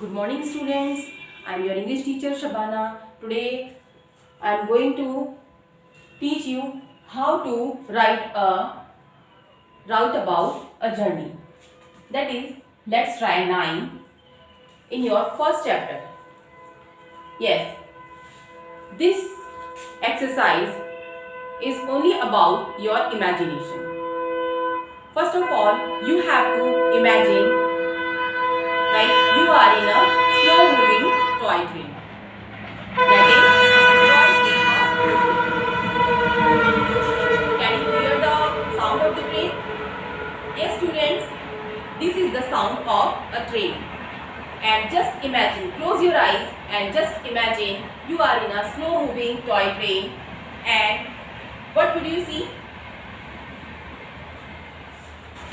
Good morning students. I am your English teacher Shabana. Today I am going to teach you how to write a route about a journey. That is, let's try 9 in your first chapter. Yes, this exercise is only about your imagination. First of all, you have to imagine like you are in a slow moving toy train. That is toy train. Can you hear the sound of the train? Yes students, this is the sound of a train. And just imagine, close your eyes and just imagine you are in a slow moving toy train. And what would you see?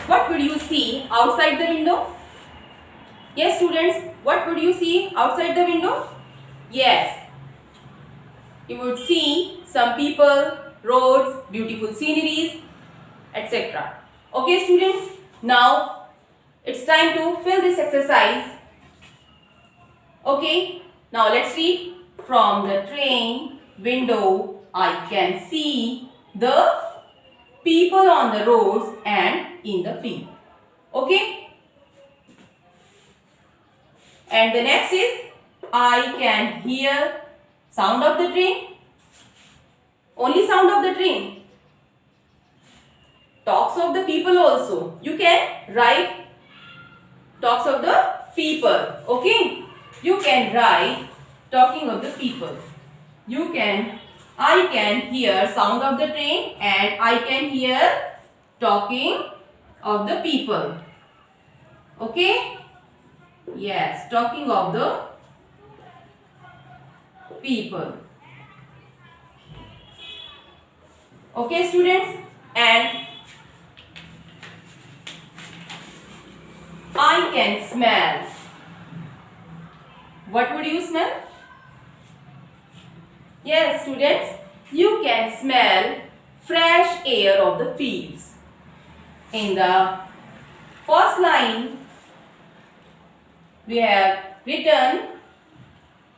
What would you see outside the window? Yes students, what would you see outside the window? Yes, you would see some people, roads, beautiful sceneries, etc. Okay students, now it's time to fill this exercise. Okay, now let's read. From the train window I can see the people on the roads and in the field. Okay. And the next is I can hear sound of the train. Only sound of the train. Talks of the people also. You can write talks of the people. Okay. You can write talking of the people. I can hear sound of the train and I can hear talking of the people. Okay. Yes, talking of the people. Okay students, and I can smell. What would you smell? Yes students, you can smell fresh air of the fields. In the first line we have written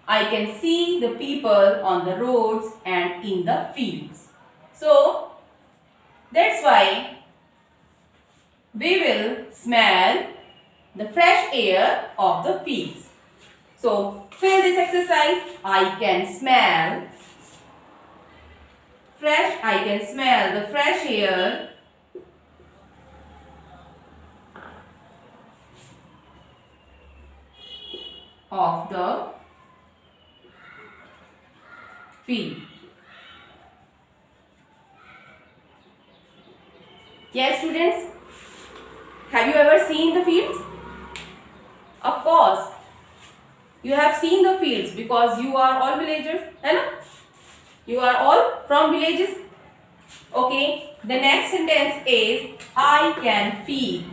I can see the people on the roads and in the fields. So that's why we will smell the fresh air of the fields. So fill this exercise. I can smell the fresh air of the field. Yes students, have you ever seen the fields? Of course, you have seen the fields because you are all villagers, right? You are all from villages. Okay, the next sentence is I can feel.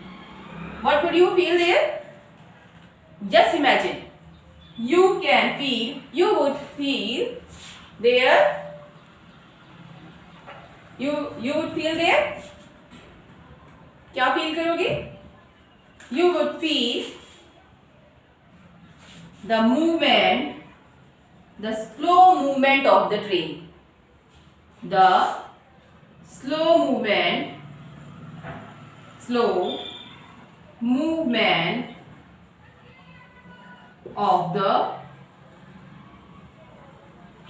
What would you feel there? Just imagine. You can feel, you would feel there. You would feel there. क्या feel करोगे? You would feel the movement, the slow movement of the train. The slow movement of the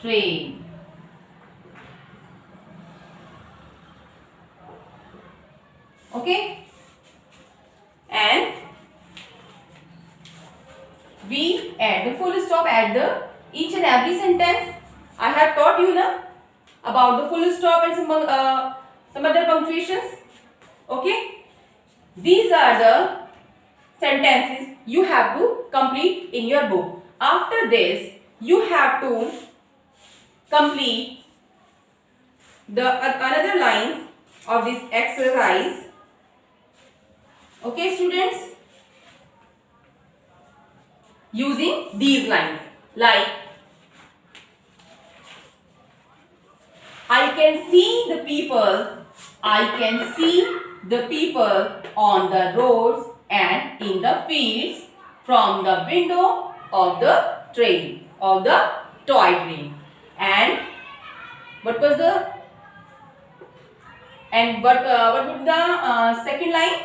train. Okay, and we add the full stop at the each and every sentence. I have taught you now about the full stop and some other punctuations. Okay, these are the sentences you have to complete in your book. After this, you have to complete the another lines of this exercise. Okay students, using these lines like I can see the people on the roads and in the fields from the window of the train, of the toy train. And what was the what would the second line?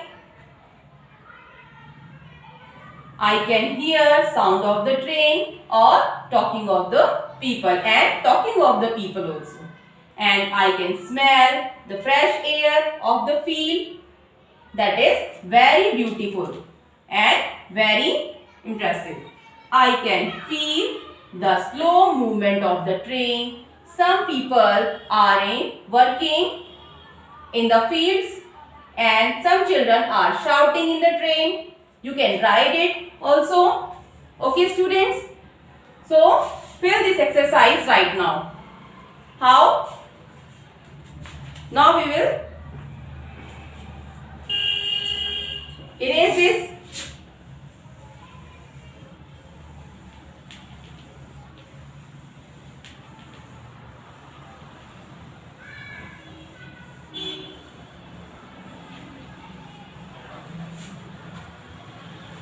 I can hear sound of the train, or talking of the people, and talking of the people also. And I can smell the fresh air of the field. That is very beautiful and very impressive. I can feel the slow movement of the train. Some people are working in the fields, and some children are shouting in the train. You can write it also. Okay, students? So, fill this exercise right now. How? Now we will erase this.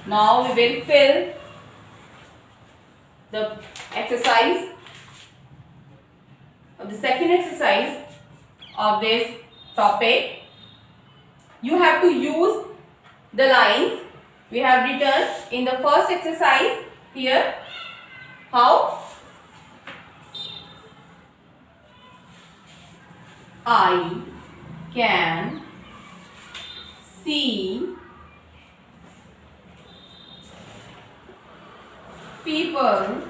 Now we will fill the exercise of the second exercise of this topic. You have to use the lines we have written in the first exercise here. How? I can see people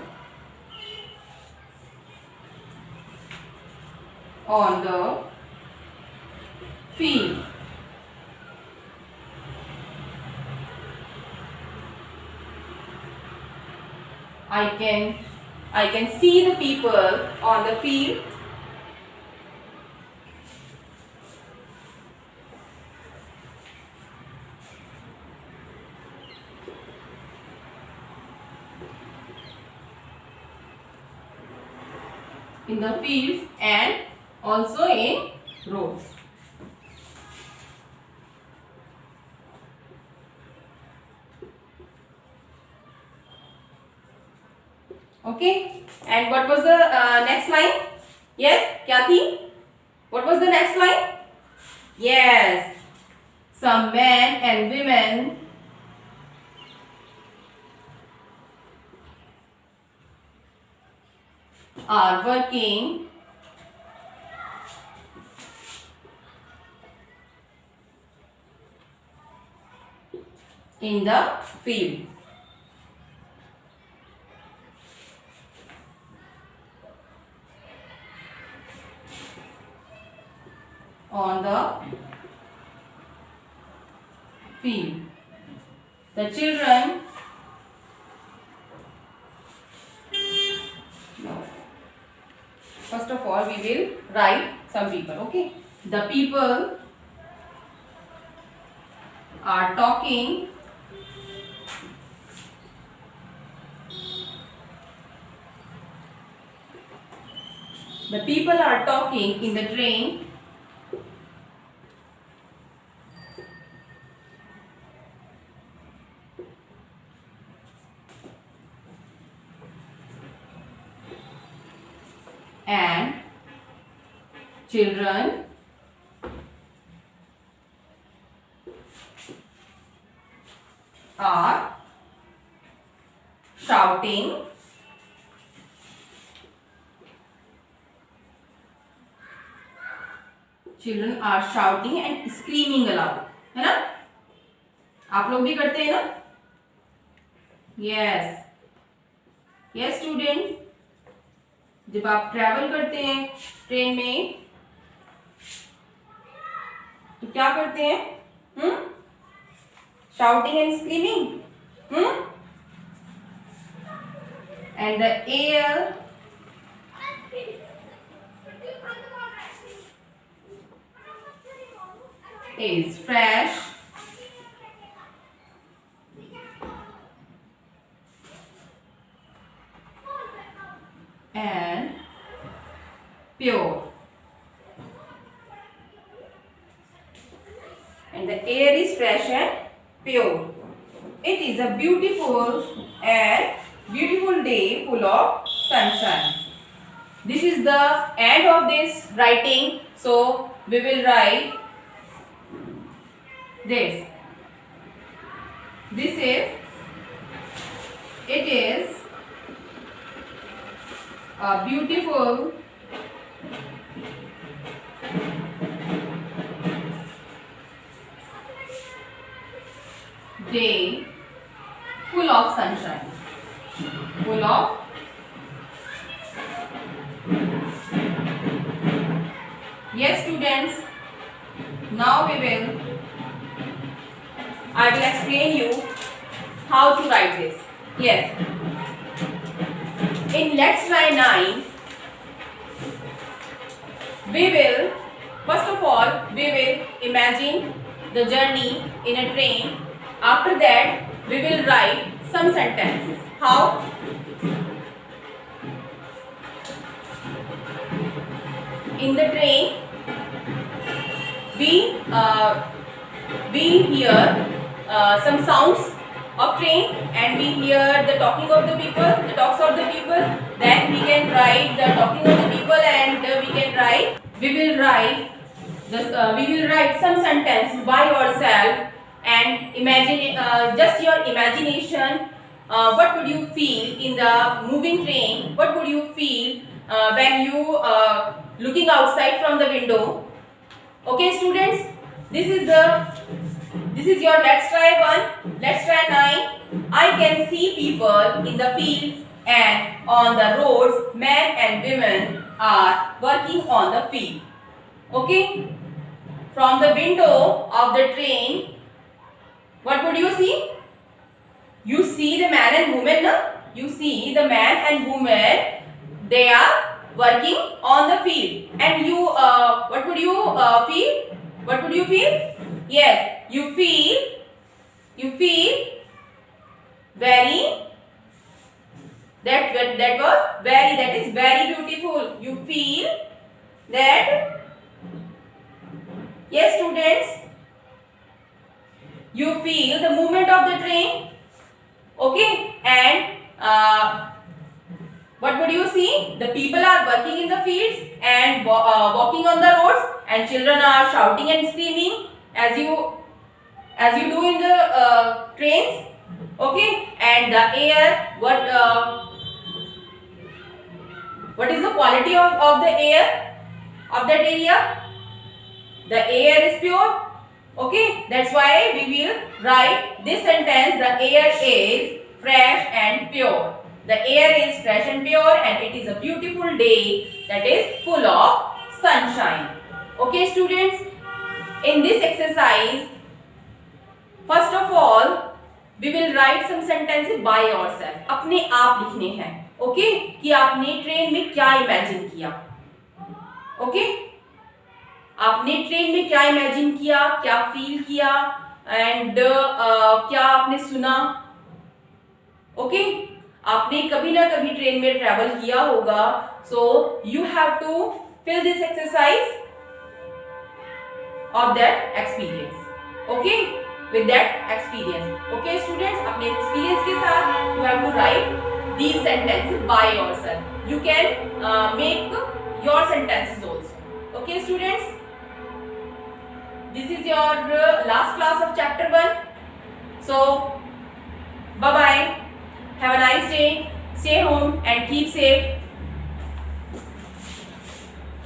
on the field. I can see the people on the field. In the fields and also in roads. Okay. And what was the next line? Yes, क्या थी? What was the next line? Yes. Some men and women are working in the field. On the field. The children first of all we will write some people. Okay, the people are talking in the train. And children are shouting and screaming aloud. है ना? आप लोग भी करते हैं ना? Yes. Yes, student. जब आप ट्रैवल करते हैं ट्रेन में तो क्या करते हैं? Shouting and screaming. And the air is fresh and pure. And the air is fresh and pure. It is a beautiful and Beautiful day full of sunshine. This is the end of this writing. So we will write this. It is a beautiful day full of sunshine. Full of yes students, now I will explain you how to write this. Yes, in Let's Try 9 we will first of all we will imagine the journey in a train. After that we will write some sentences. How? In the train we hear some sounds of train, and we hear the talking of the people, the talks of the people. Then we can write the talking of the people, and we will write some sentence by yourself, and imagine just your imagination. What would you feel in the moving train? What would you feel when you looking outside from the window? Okay students, this is your Let's Try 1. Let's Try 9. I can see people in the fields and on the roads. Men and women are working on the field. Okay, from the window of the train, what would you see? You see the man and woman, no? You see the man and woman, they are working on the field. And you, what would you feel? What would you feel? Yes, you feel very, that is very beautiful. You feel that, yes students, you feel the movement of the train. Okay, and what would you see? The people are working in the fields and walking on the roads, and children are shouting and screaming as you do in the trains. Okay, and the air, what is the quality of the air of that area? The air is pure. Okay, that's why we will write this sentence. The air is fresh and pure. The air is fresh and pure, and it is a beautiful day that is full of sunshine. Okay students, in this exercise, first of all we will write some sentences by yourself. अपने आप लिखने हैं. Okay, कि आपने train में क्या imagine किया. Okay, आपने ट्रेन में क्या इमेजिन किया, क्या फील किया, एंड क्या आपने सुना. ओके, आपने कभी ना कभी ट्रेन में ट्रैवल किया होगा. So you have to fill this exercise of that experience. Okay, with that experience. Okay students, अपने एक्सपीरियंस के साथ you have to write these sentences by yourself. You can make your sentences also. Okay students, this is your last class of chapter 1. So bye bye, have a nice day, stay home and keep safe.